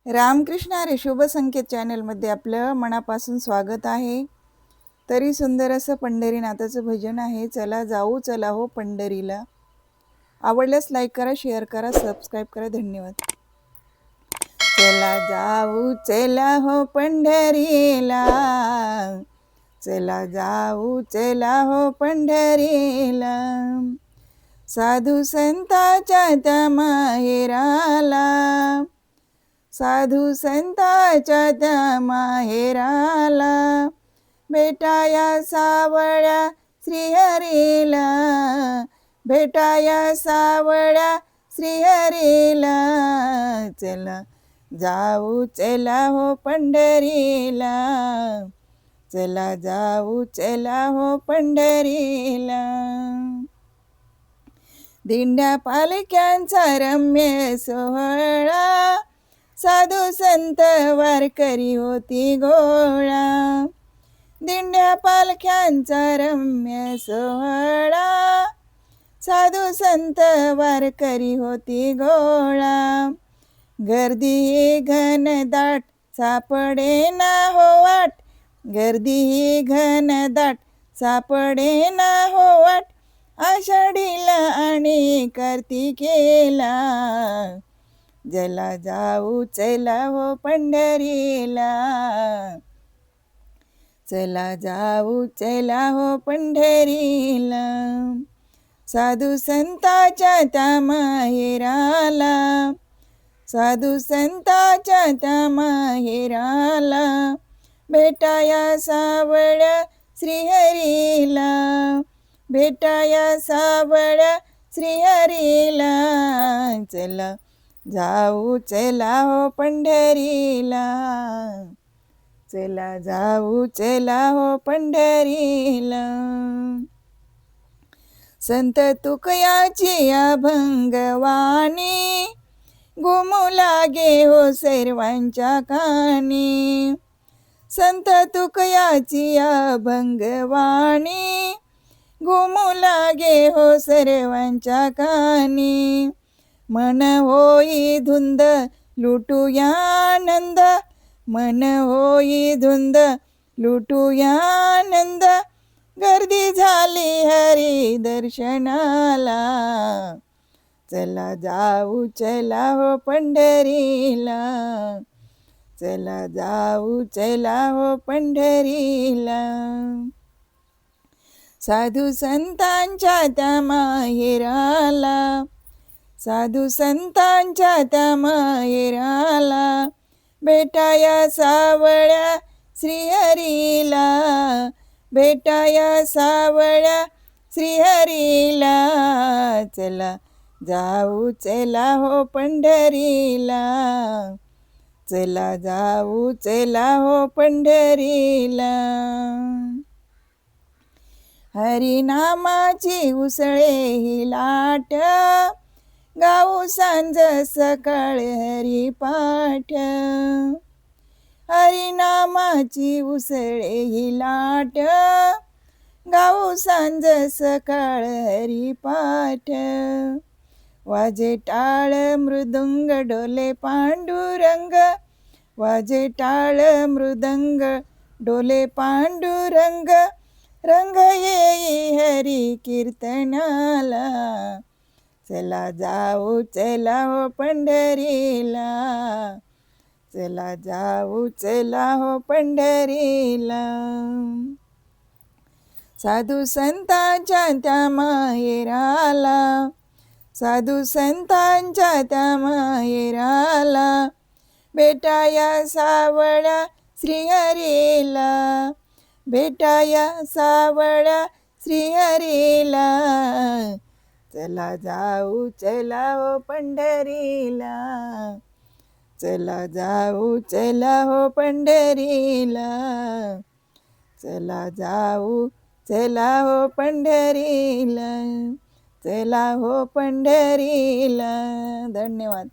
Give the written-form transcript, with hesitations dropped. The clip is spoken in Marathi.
रामकृष्ण हरी शुभ संकेत चॅनलमध्ये आपलं मनापासून स्वागत आहे. तरी सुंदर असं पंढरीनाथाचं भजन आहे. चला जाऊ चला हो पंढरीला. आवडल्यास लाईक करा, शेअर करा, सबस्क्राईब करा. धन्यवाद. चला जाऊ चला हो पंढरीला, चला जाऊ चला हो पंढरीला, साधू संतांच्या त्या माहेराला, साधू संतांच्या त्या माहेराला, भेटाया सावळ्या श्रीहरीला, भेटाया सावळ्या श्रीहरीला, चला जाऊ चला हो पंढरीला, चला जाऊ चला हो पंढरीला. दिंड्या पालख्यांचा रम्य सोहळा, साधू संत वारकरी होती गोळा, दिंड्या पालख्यांचा रम्य सोहळा, साधू संत वारकरी होती गोळा, गर्दी घनदाट सापडे ना हो वाट, गर्दी घनदाट सापडे ना हो वाट, आषाढीला आणि कार्तिकेला, चला जाऊ चला हो पंढरीला, चला जाऊ चला हो पंढरीला, साधू संतांच्या त्या माहेराला, साधू संतांच्या त्या माहेराला, भेटाया सावळ्या श्रीहरीला, भेटाया सावळ्या श्रीहरीला, चला जाऊ चला हो पंढरीला, चला जाऊ चला हो पंढरीला. संत तुकयाची अभंगवाणी, घुमू लागे हो सर्वांच्या कानी, संत तुकयाची अभंगवाणी, घुमू लागे हो सर्वांच्या कानी, मन होई धुंद लुटूया आनंद, मन होई धुंद लुटूया आनंद, गर्दी झाली हरी दर्शनाला, चला जाऊ चला हो पंढरीला, चला जाऊ चला हो पंढरीला, साधू संतांच्या त्या माहेराला, साधू संतांच्या त्या माहेराला, भेटाया सावळ्या श्रीहरीला, भेटाया सावळ्या श्रीहरीला, चला जाऊ चला हो पंढरीला, चला जाऊ चला हो पंढरीला. हरिनामाची उसळे ही लाट, गाऊ सांज सकाळ हरिपाठ, हरिनामाची उसळे ही लाट, गाऊ सांज सकाळ हरिपाठ, वाजे टाळ मृदुंग डोले पांडुरंग, वाजे टाळ मृदंग डोले पांडुरंग, रंग येई हरी कीर्तनाला, चला जाऊ चला हो पंढरीला, चला जाऊ चला हो पंढरीला, साधू संतांच्या त्या माहेराला, साधू संतांच्या त्या माहेराला, भेटाया सावळ्या श्रीहरीला, भेटाया सावळ्या श्रीहरीला, चला जाऊ चला हो पंढरीला, चला जाऊ चला हो पंढरीला, चला जाऊ चला हो पंढरीला, चला हो पंढरीला. धन्यवाद.